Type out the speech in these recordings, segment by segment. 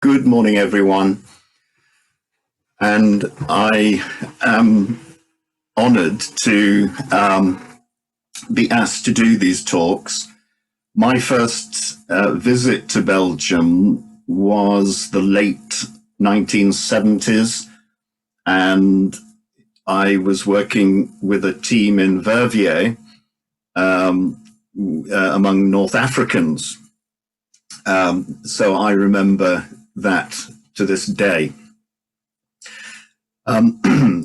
Good morning, everyone. And I am honored to be asked to do these talks. My first visit to Belgium was the late 1970s, and I was working with a team in Verviers among North Africans. So I remember that to this day.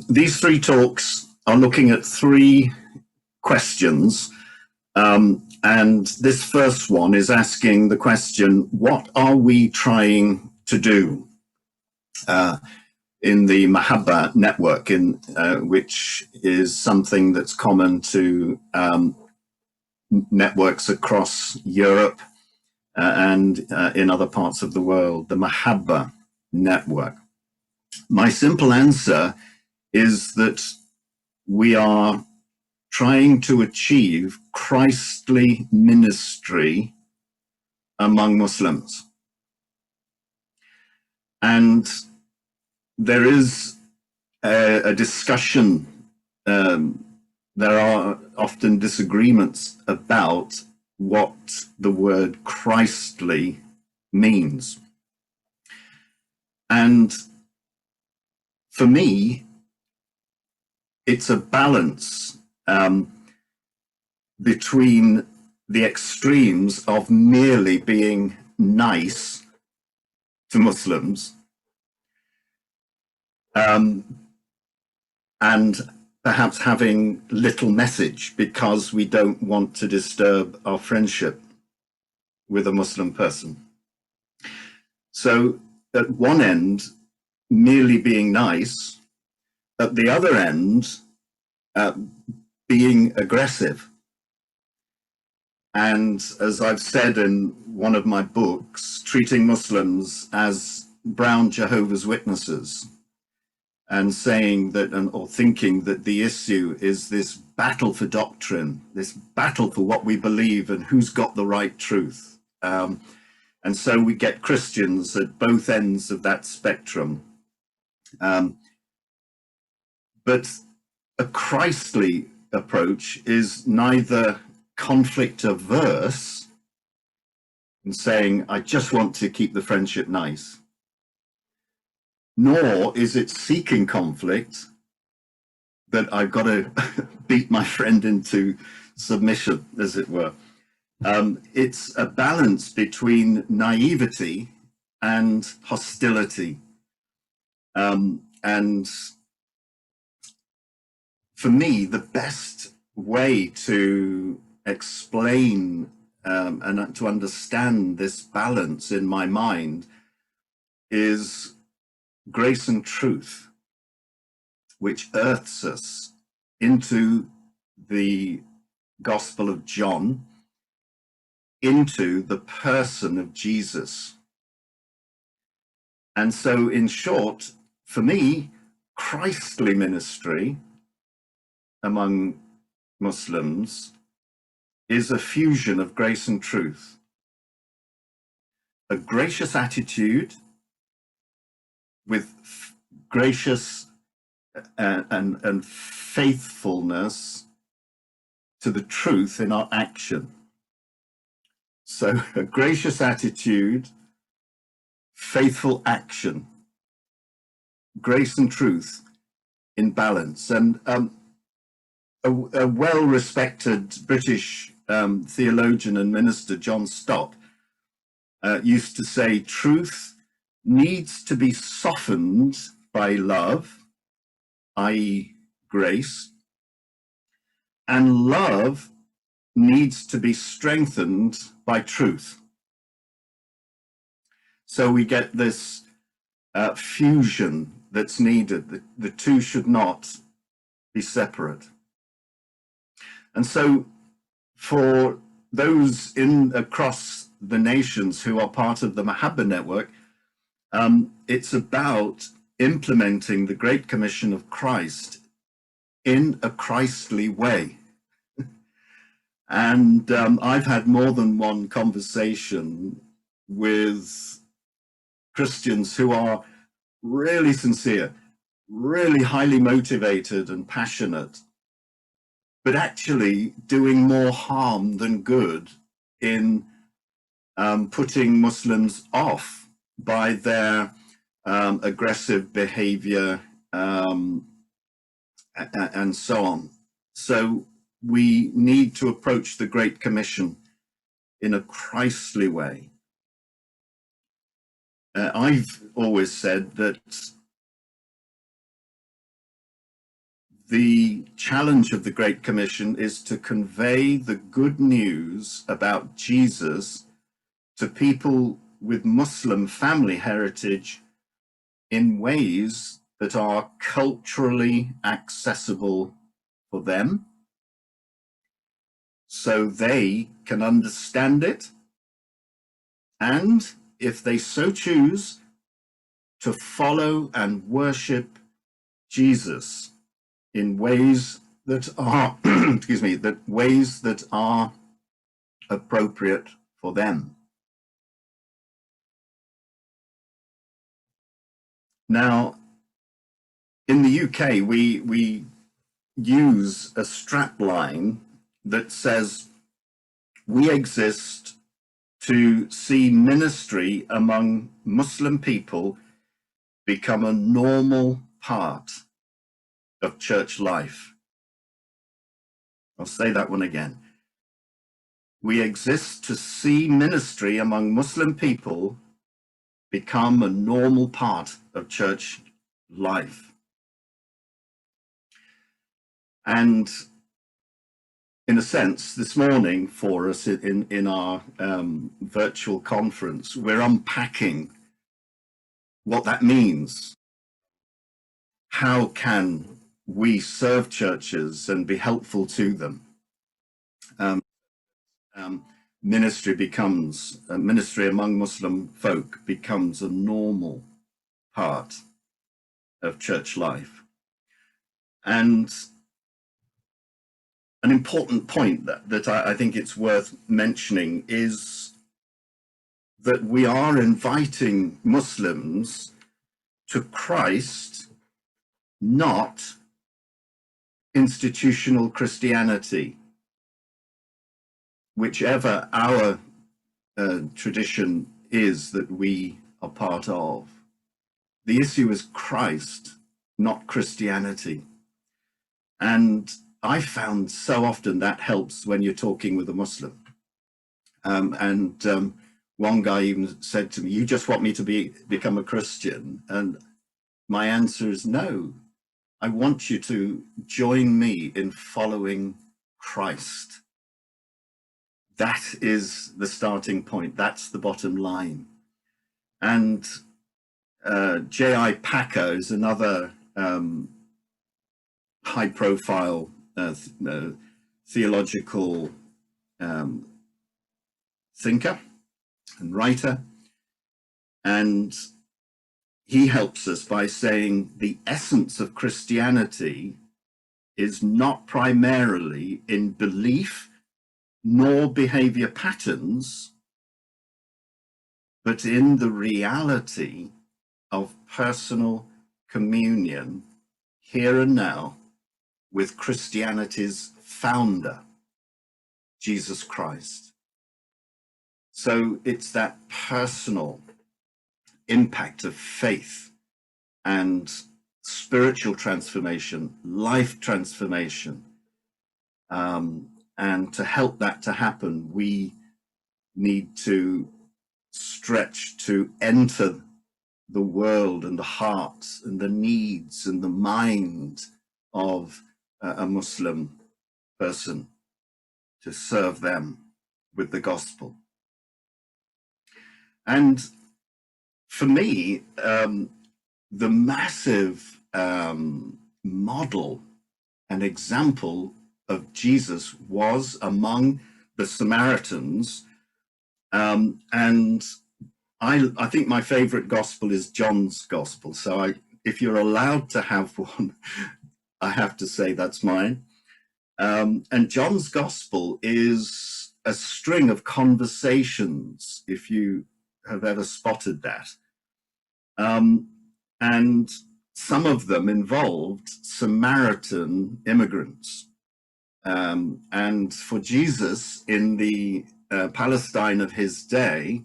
These three talks are looking at three questions. And this first one is asking the question, what are we trying to do in the Mahabba network, which is something that's common to networks across Europe and in other parts of the world, the Mahabba network? My simple answer is that we are trying to achieve Christly ministry among Muslims. And there is a discussion, there are often disagreements about what the word Christly means. And for me, it's a balance between the extremes of merely being nice to Muslims and perhaps having little message because we don't want to disturb our friendship with a Muslim person. So at one end, merely being nice, at the other end, being aggressive. And as I've said in one of my books, treating Muslims as brown Jehovah's Witnesses, and saying that, or thinking that the issue is this battle for doctrine, this battle for what we believe and who's got the right truth. And so we get Christians at both ends of that spectrum. But a Christly approach is neither conflict averse and saying, I just want to keep the friendship nice, nor is it seeking conflict that I've got to beat my friend into submission, as it were. It's a balance between naivety and hostility. And for me, the best way to explain and to understand this balance in my mind is grace and truth, which earths us into the Gospel of John, into the person of Jesus. And so, in short, for me, Christly ministry among Muslims is a fusion of grace and truth. A gracious attitude with gracious and faithfulness to the truth in our action. So a gracious attitude, faithful action, grace and truth in balance. And a well-respected British theologian and minister, John Stott, used to say, truth needs to be softened by love, i.e. grace, and love needs to be strengthened by truth. So we get this fusion that's needed. The two should not be separate. And so for those across the nations who are part of the Mahabba network, it's about implementing the Great Commission of Christ in a Christly way. And I've had more than one conversation with Christians who are really sincere, really highly motivated and passionate, but actually doing more harm than good in putting Muslims off by their aggressive behavior and so on. So we need to approach the Great Commission in a Christly way. I've always said that the challenge of the Great Commission is to convey the good news about Jesus to people with Muslim family heritage in ways that are culturally accessible for them, so they can understand it, and if they so choose, to follow and worship Jesus in ways that are excuse me, ways that are appropriate for them. Now, in the UK, we use a strapline that says, we exist to see ministry among Muslim people become a normal part of church life. I'll say that one again. We exist to see ministry among Muslim people become a normal part of church life. And in a sense, this morning for us in our virtual conference, we're unpacking what that means. How can we serve churches and be helpful to them? Ministry among Muslim folk becomes a normal part of church life. And an important point that I think it's worth mentioning is that we are inviting Muslims to Christ, not institutional Christianity, whichever our tradition is that we are part of. The issue is Christ, not Christianity. And I found so often that helps when you're talking with a Muslim. One guy even said to me, you just want me to become a Christian? And my answer is no. I want you to join me in following Christ. That is the starting point. That's the bottom line. And J.I. Packer is another high-profile theological thinker and writer, and he helps us by saying the essence of Christianity is not primarily in belief nor behavior patterns, but in the reality of personal communion here and now with Christianity's founder, Jesus Christ. So it's that personal impact of faith and spiritual transformation, life transformation. And to help that to happen, we need to stretch to enter the world and the hearts and the needs and the mind of a Muslim person, to serve them with the gospel. And for me, the massive model and example of Jesus was among the Samaritans. And I think my favorite gospel is John's gospel. So if you're allowed to have one, I have to say that's mine. And John's gospel is a string of conversations, if you have ever spotted that. And some of them involved Samaritan immigrants. And for Jesus in the Palestine of his day,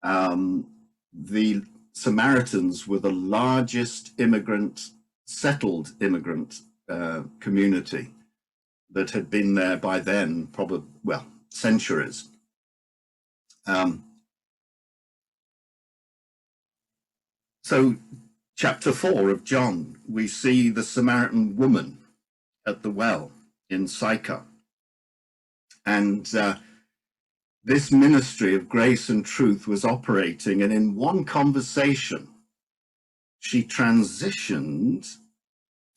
the Samaritans were the largest settled immigrant community that had been there by then, probably, well, centuries. So chapter 4 of John, we see the Samaritan woman at the well in Sychar. And this ministry of grace and truth was operating, and in one conversation, she transitioned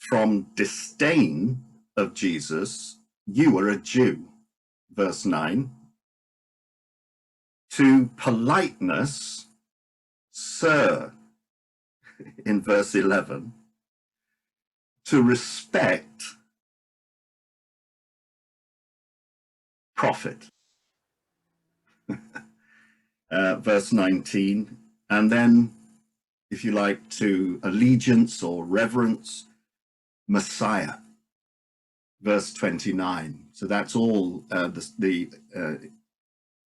from disdain of Jesus, "You are a Jew," verse 9, to politeness, "Sir," in verse 11, to respect, "Prophet," verse 19, and then, if you like, to allegiance or reverence, "Messiah," verse 29. So that's all the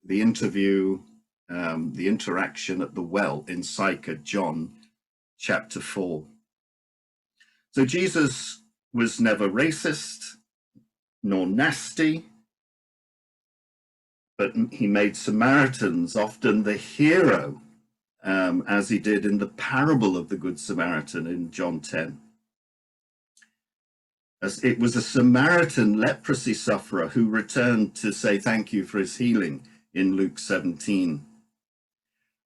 interview, the interaction at the well in Sychar, John chapter 4. So Jesus was never racist nor nasty, but he made Samaritans often the hero, as he did in the parable of the Good Samaritan in John 10. As it was a Samaritan leprosy sufferer who returned to say thank you for his healing in Luke 17.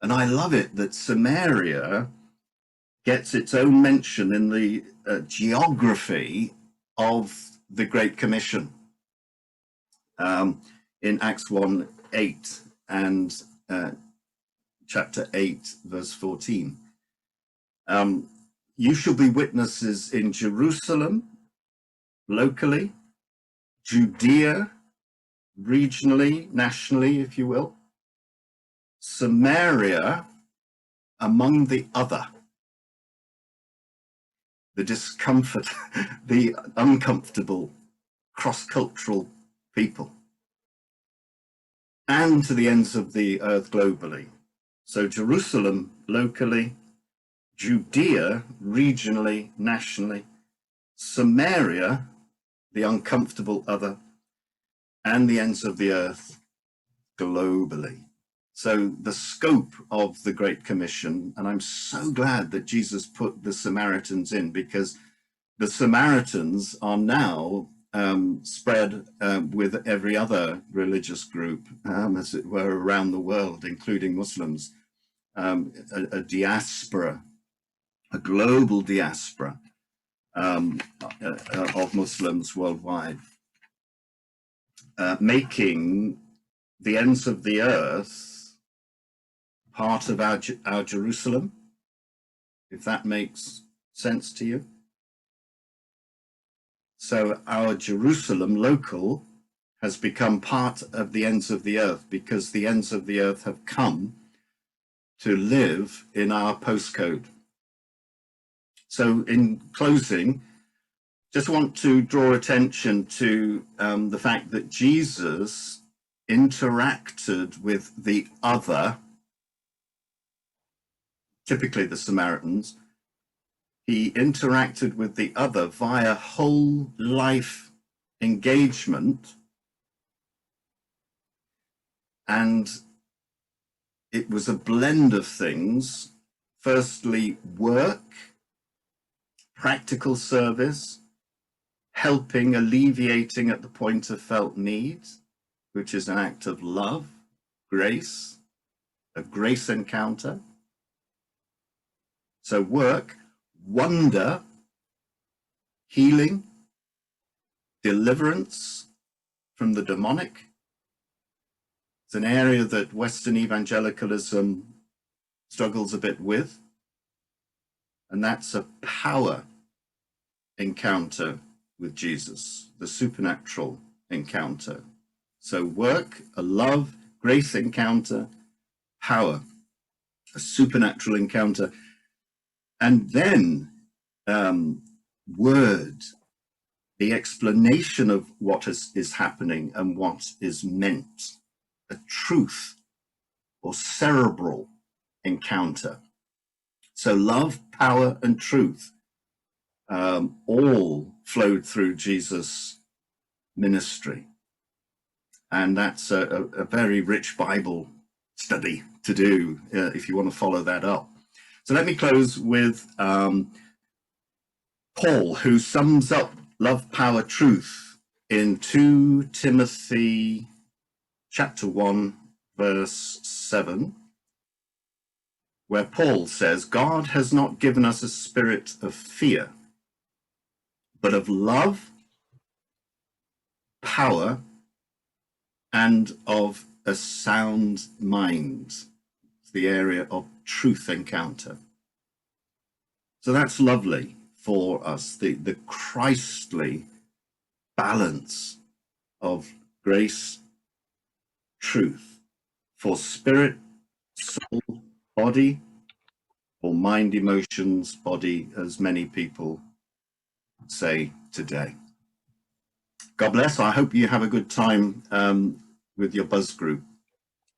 And I love it that Samaria gets its own mention in the geography of the Great Commission. In Acts 1:8 and chapter 8, verse 14. You shall be witnesses in Jerusalem, locally, Judea, regionally, nationally, if you will, Samaria, among the other, the discomfort, the uncomfortable, cross-cultural people, and to the ends of the earth globally. So Jerusalem locally, Judea regionally, nationally, Samaria, the uncomfortable other, and the ends of the earth globally. So the scope of the Great Commission, and I'm so glad that Jesus put the Samaritans in, because the Samaritans are now spread with every other religious group, as it were, around the world, including Muslims, a diaspora, a global diaspora of Muslims worldwide, making the ends of the earth part of our Jerusalem, if that makes sense to you. So our Jerusalem local has become part of the ends of the earth, because the ends of the earth have come to live in our postcode. So in closing, just want to draw attention to the fact that Jesus interacted with the other, typically the Samaritans. He interacted with the other via whole life engagement, and it was a blend of things. Firstly, work, practical service, helping, alleviating at the point of felt need, which is an act of love, grace, a grace encounter. So work, wonder, healing, deliverance from the demonic. It's an area that Western evangelicalism struggles a bit with. And that's a power encounter with Jesus, the supernatural encounter. So work, a love, grace encounter, power. a supernatural encounter, and then word, the explanation of what is happening and what is meant, a truth or cerebral encounter. So love, power, and truth all flowed through Jesus' ministry. And that's a very rich Bible study to do if you want to follow that up. So let me close with Paul, who sums up love, power, truth in 2 Timothy chapter 1, verse 7, where Paul says, God has not given us a spirit of fear, but of love, power, and of a sound mind. It's the area of truth encounter. So that's lovely for us, the Christly balance of grace, truth, for spirit, soul, body, or mind, emotions, body, as many people say today. God bless. I hope you have a good time with your buzz group.